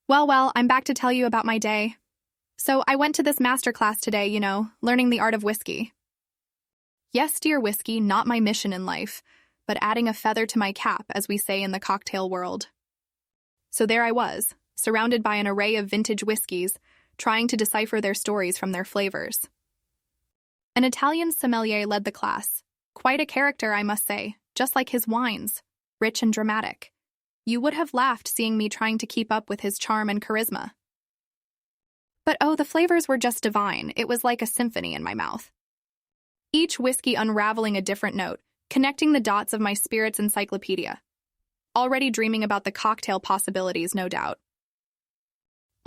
Well, I'm back to tell you about my day. So I went to this master class today, learning the art of whiskey. Yes, dear whiskey, not my mission in life, but adding a feather to my cap, as we say in the cocktail world. So there I was, surrounded by an array of vintage whiskeys, trying to decipher their stories from their flavors. An Italian sommelier led the class. Quite a character, I must say, just like his wines, rich and dramatic. You would have laughed seeing me trying to keep up with his charm and charisma. But the flavors were just divine. It was like a symphony in my mouth. Each whiskey unraveling a different note, connecting the dots of my spirit's encyclopedia. Already dreaming about the cocktail possibilities, no doubt.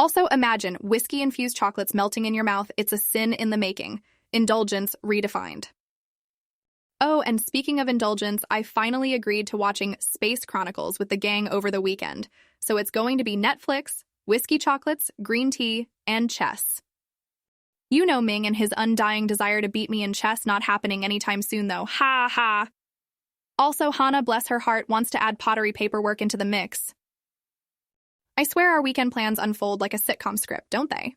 Also, imagine whiskey-infused chocolates melting in your mouth. It's a sin in the making. Indulgence redefined. Oh, and speaking of indulgence, I finally agreed to watching Space Chronicles with the gang over the weekend. So it's going to be Netflix, whiskey chocolates, green tea, and chess. You know Ming and his undying desire to beat me in chess, not happening anytime soon though. Ha ha. Also, Hannah, bless her heart, wants to add pottery paperwork into the mix. I swear our weekend plans unfold like a sitcom script, don't they?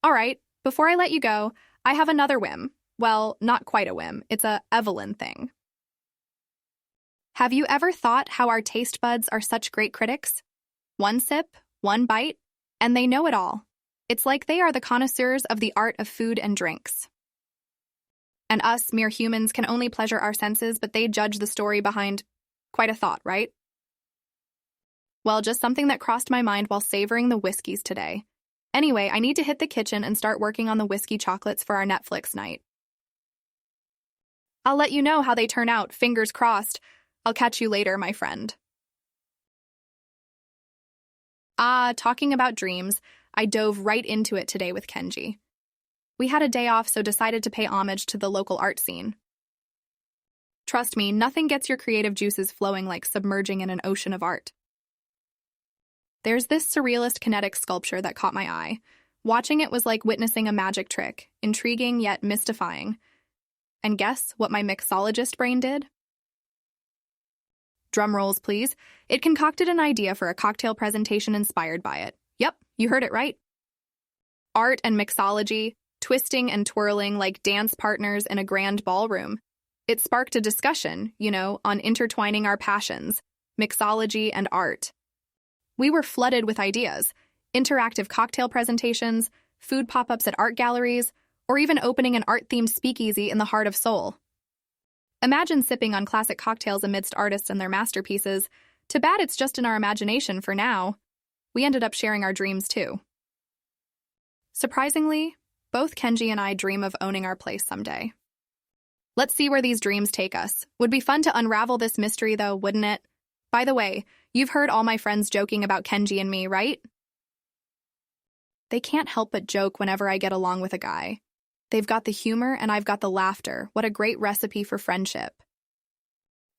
All right, before I let you go, I have another whim. Well, not quite a whim. It's a Evelyn thing. Have you ever thought how our taste buds are such great critics? One sip, one bite, and they know it all. It's like they are the connoisseurs of the art of food and drinks. And us, mere humans, can only pleasure our senses, but they judge the story behind. Quite a thought, right? Well, just something that crossed my mind while savoring the whiskeys today. Anyway, I need to hit the kitchen and start working on the whiskey chocolates for our Netflix night. I'll let you know how they turn out, fingers crossed. I'll catch you later, my friend. Talking about dreams, I dove right into it today with Kenji. We had a day off, so decided to pay homage to the local art scene. Trust me, nothing gets your creative juices flowing like submerging in an ocean of art. There's this surrealist kinetic sculpture that caught my eye. Watching it was like witnessing a magic trick, intriguing yet mystifying. And guess what my mixologist brain did? Drum rolls, please. It concocted an idea for a cocktail presentation inspired by it. Yep, you heard it right. Art and mixology, twisting and twirling like dance partners in a grand ballroom. It sparked a discussion, on intertwining our passions, mixology and art. We were flooded with ideas, interactive cocktail presentations, food pop-ups at art galleries, or even opening an art-themed speakeasy in the heart of Seoul. Imagine sipping on classic cocktails amidst artists and their masterpieces. Too bad it's just in our imagination for now. We ended up sharing our dreams too. Surprisingly, both Kenji and I dream of owning our place someday. Let's see where these dreams take us. Would be fun to unravel this mystery though, wouldn't it? By the way, you've heard all my friends joking about Kenji and me, right? They can't help but joke whenever I get along with a guy. They've got the humor and I've got the laughter. What a great recipe for friendship.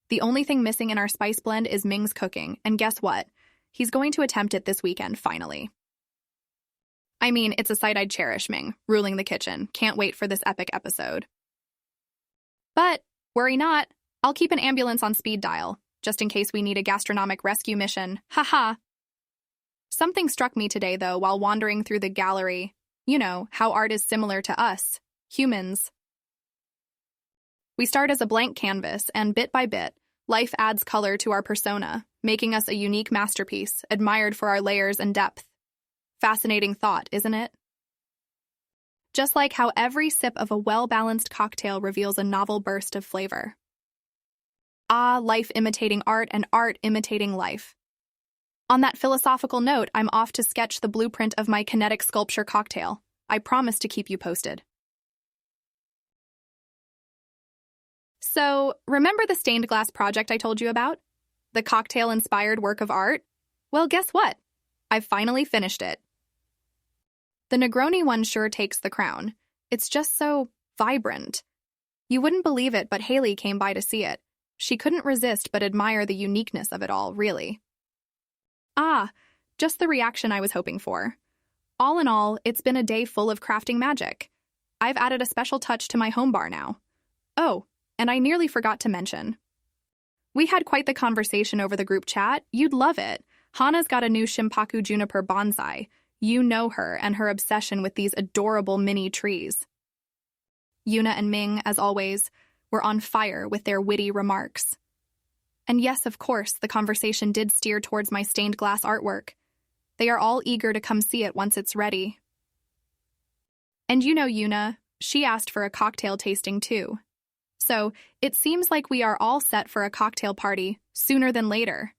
The only thing missing in our spice blend is Ming's cooking, and guess what? He's going to attempt it this weekend, finally. I mean, it's a sight I'd cherish, Ming, ruling the kitchen. Can't wait for this epic episode. But, worry not, I'll keep an ambulance on speed dial, just in case we need a gastronomic rescue mission. Haha. Something struck me today, though, while wandering through the gallery. You know, how art is similar to us, humans. We start as a blank canvas, and bit by bit, life adds color to our persona, making us a unique masterpiece, admired for our layers and depth. Fascinating thought, isn't it? Just like how every sip of a well-balanced cocktail reveals a novel burst of flavor. Life imitating art and art imitating life. On that philosophical note, I'm off to sketch the blueprint of my kinetic sculpture cocktail. I promise to keep you posted. So, remember the stained glass project I told you about? The cocktail-inspired work of art? Well, guess what? I've finally finished it. The Negroni one sure takes the crown. It's just so vibrant. You wouldn't believe it, but Haley came by to see it. She couldn't resist but admire the uniqueness of it all, really. Just the reaction I was hoping for. All in all, it's been a day full of crafting magic. I've added a special touch to my home bar now. Oh, and I nearly forgot to mention. We had quite the conversation over the group chat. You'd love it. Hana's got a new Shimpaku juniper bonsai. You know her and her obsession with these adorable mini trees. Yuna and Ming, as always, were on fire with their witty remarks. And yes, of course, the conversation did steer towards my stained glass artwork. They are all eager to come see it once it's ready. And you know Yuna, she asked for a cocktail tasting too. So, it seems like we are all set for a cocktail party, sooner than later.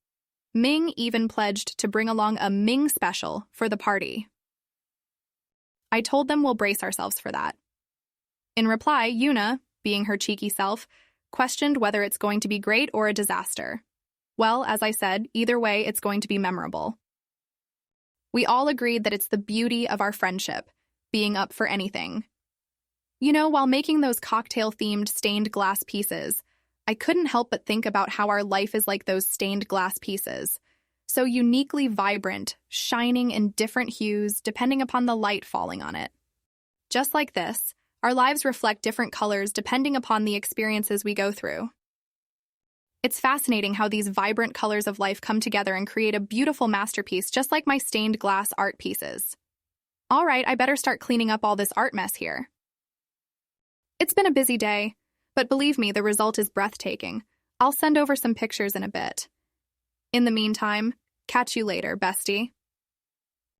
Ming even pledged to bring along a Ming special for the party. I told them we'll brace ourselves for that. In reply, Yuna, being her cheeky self, questioned whether it's going to be great or a disaster. Well, as I said, either way, it's going to be memorable. We all agreed that it's the beauty of our friendship, being up for anything. You know, while making those cocktail-themed stained glass pieces, I couldn't help but think about how our life is like those stained glass pieces, so uniquely vibrant, shining in different hues depending upon the light falling on it. Just like this, our lives reflect different colors depending upon the experiences we go through. It's fascinating how these vibrant colors of life come together and create a beautiful masterpiece, just like my stained glass art pieces. All right, I better start cleaning up all this art mess here. It's been a busy day, but believe me, the result is breathtaking. I'll send over some pictures in a bit. In the meantime, catch you later, bestie.